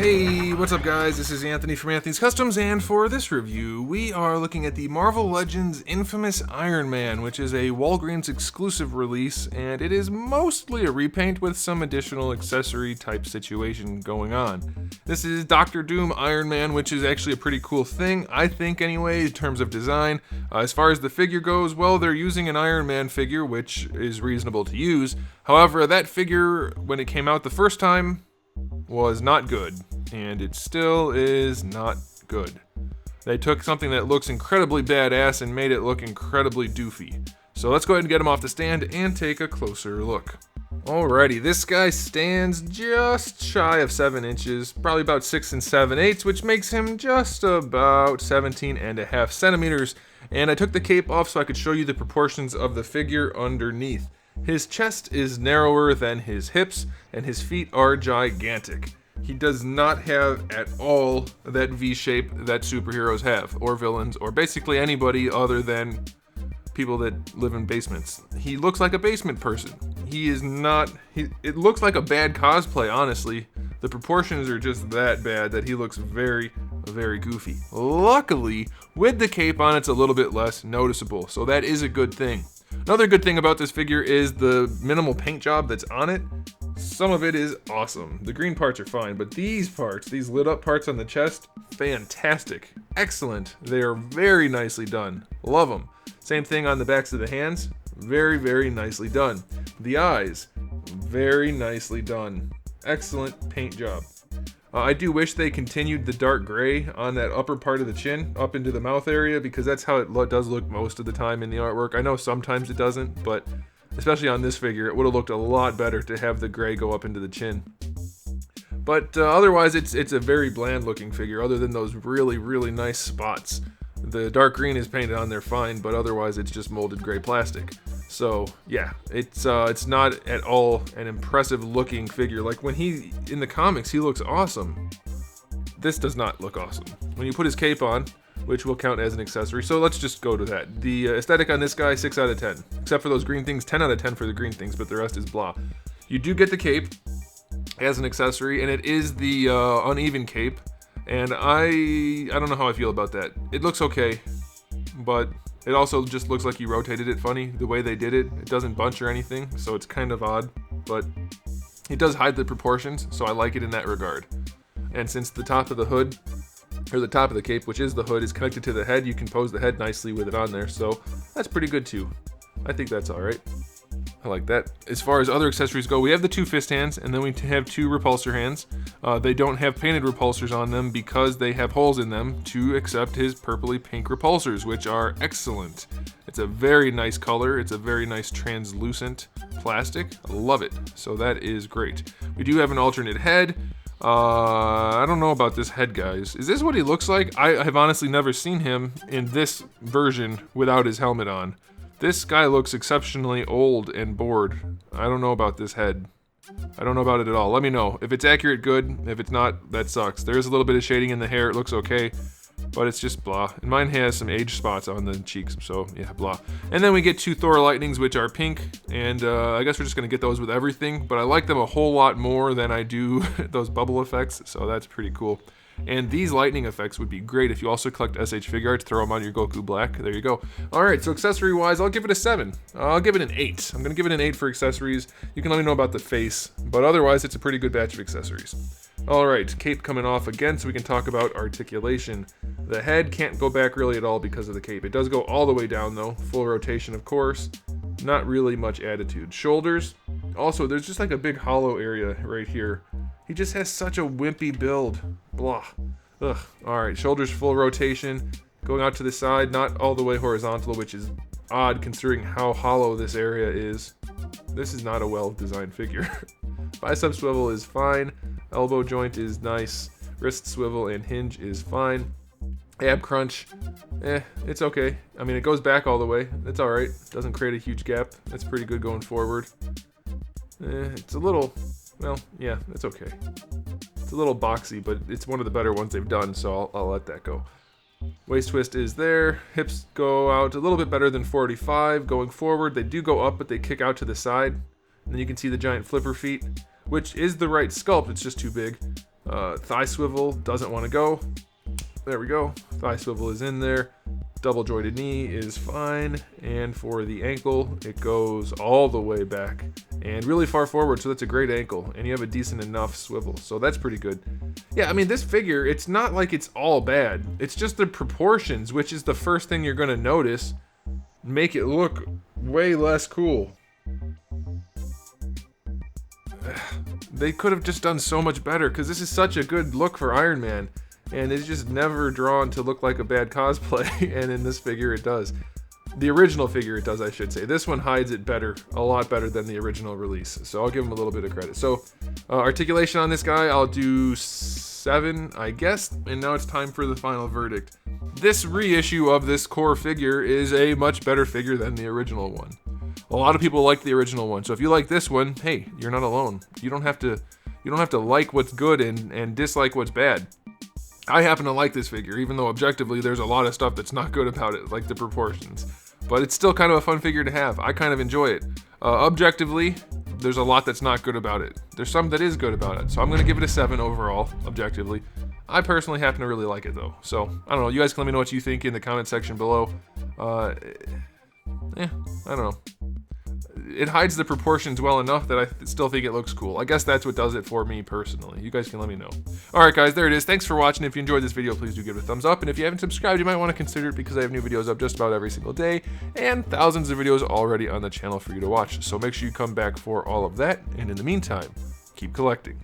Hey, what's up guys? This is Anthony from Anthony's Customs, and for this review, we are looking at the Marvel Legends Infamous Iron Man, which is a Walgreens exclusive release, and it is mostly a repaint with some additional accessory type situation going on. This is Dr. Doom Iron Man, which is actually a pretty cool thing, I think anyway, in terms of design. As far as the figure goes, well, they're using an Iron Man figure, which is reasonable to use. However, that figure, when it came out the first time, was not good, and it still is not good. They took something that looks incredibly badass and made it look incredibly doofy. So let's go ahead and get him off the stand and take a closer look. Alrighty, this guy stands just shy of 7 inches, probably about 6 7/8, which makes him just about 17.5 centimeters. And I took the cape off so I could show you the proportions of the figure underneath. His chest is narrower than his hips, and his feet are gigantic. He does not have at all that V shape that superheroes have, or villains, or basically anybody other than people that live in basements. He looks like a basement person. He is not, it looks like a bad cosplay, honestly. The proportions are just that bad that he looks very, very goofy. Luckily, with the cape on, it's a little bit less noticeable, so that is a good thing. Another good thing about this figure is the minimal paint job that's on it. Some of it is awesome. The green parts are fine, but these parts, these lit up parts on the chest, fantastic. Excellent. They are very nicely done. Love them. Same thing on the backs of the hands. Very, very nicely done. The eyes, very nicely done. Excellent paint job. I do wish they continued the dark gray on that upper part of the chin up into the mouth area, because that's how it does look most of the time in the artwork. I know sometimes it doesn't, but especially on this figure, it would have looked a lot better to have the gray go up into the chin. But otherwise, it's a very bland looking figure, other than those really, really nice spots. The dark green is painted on there fine, but otherwise it's just molded gray plastic. So yeah, it's not at all an impressive looking figure. Like when in the comics, he looks awesome. This does not look awesome. When you put his cape on, which will count as an accessory, so let's just go to that. The aesthetic on this guy, 6 out of 10. Except for those green things, 10 out of 10 for the green things, but the rest is blah. You do get the cape as an accessory, and it is the uneven cape. And I don't know how I feel about that. It looks okay, but it also just looks like you rotated it funny, the way they did it. It doesn't bunch or anything, so it's kind of odd, but it does hide the proportions, so I like it in that regard. And since the top of the hood, or the top of the cape, which is the hood, is connected to the head, you can pose the head nicely with it on there, so that's pretty good too. I think that's alright. I like that. As far as other accessories go, we have the 2 fist hands, and then we have 2 repulsor hands. They don't have painted repulsors on them because they have holes in them to accept his purpley pink repulsors, which are excellent. It's a very nice color. It's a very nice translucent plastic. I love it. So that is great. We do have an alternate head. I don't know about this head, guys. Is this what he looks like? I have honestly never seen him in this version without his helmet on. This guy looks exceptionally old and bored. I don't know about this head. I don't know about it at all. Let me know. If it's accurate, good. If it's not, that sucks. There is a little bit of shading in the hair. It looks okay, but it's just blah. And mine has some age spots on the cheeks, so yeah, blah. And then we get 2 Thor Lightnings, which are pink, and I guess we're just going to get those with everything, but I like them a whole lot more than I do those bubble effects, so that's pretty cool. And these lightning effects would be great if you also collect SH Figuarts, throw them on your Goku Black. There you go. Alright, so accessory-wise, I'll give it a 7. I'll give it an 8. I'm going to give it an 8 for accessories. You can let me know about the face, but otherwise it's a pretty good batch of accessories. Alright, cape coming off again, so we can talk about articulation. The head can't go back really at all because of the cape. It does go all the way down though, full rotation of course. Not really much attitude. Shoulders, also there's just like a big hollow area right here. He just has such a wimpy build. Blah. Ugh. Alright, shoulders full rotation, going out to the side, not all the way horizontal, which is odd considering how hollow this area is. This is not a well-designed figure. Bicep swivel is fine. Elbow joint is nice. Wrist swivel and hinge is fine. Ab crunch, it's okay. I mean, it goes back all the way. That's alright. Doesn't create a huge gap. That's pretty good going forward. It's a little, well, yeah, it's okay. It's a little boxy, but it's one of the better ones they've done, so I'll let that go. Waist twist is there. Hips go out a little bit better than 45. Going forward, they do go up, but they kick out to the side. And then you can see the giant flipper feet, which is the right sculpt. It's just too big. Thigh swivel doesn't want to go. There we go. Thigh swivel is in there. Double jointed knee is fine. And for the ankle, it goes all the way back and really far forward. So that's a great ankle. And you have a decent enough swivel. So that's pretty good. Yeah, I mean, this figure, it's not like it's all bad. It's just the proportions, which is the first thing you're going to notice, make it look way less cool. They could have just done so much better, because this is such a good look for Iron Man. And it's just never drawn to look like a bad cosplay, and in this figure it does. The original figure it does, I should say. This one hides it better, a lot better than the original release, so I'll give him a little bit of credit. So, articulation on this guy, I'll do 7, I guess, and now it's time for the final verdict. This reissue of this core figure is a much better figure than the original one. A lot of people like the original one, so if you like this one, hey, you're not alone. You don't have to like what's good and dislike what's bad. I happen to like this figure, even though objectively there's a lot of stuff that's not good about it, like the proportions. But it's still kind of a fun figure to have. I kind of enjoy it. Objectively, there's a lot that's not good about it. There's some that is good about it. So I'm going to give it a 7 overall, objectively. I personally happen to really like it, though. So, I don't know. You guys can let me know what you think in the comment section below. I don't know. It hides the proportions well enough that I still think it looks cool. I guess that's what does it for me personally. You guys can let me know. Alright guys, there it is. Thanks for watching. If you enjoyed this video, please do give it a thumbs up. And if you haven't subscribed, you might want to consider it, because I have new videos up just about every single day. And thousands of videos already on the channel for you to watch. So make sure you come back for all of that. And in the meantime, keep collecting.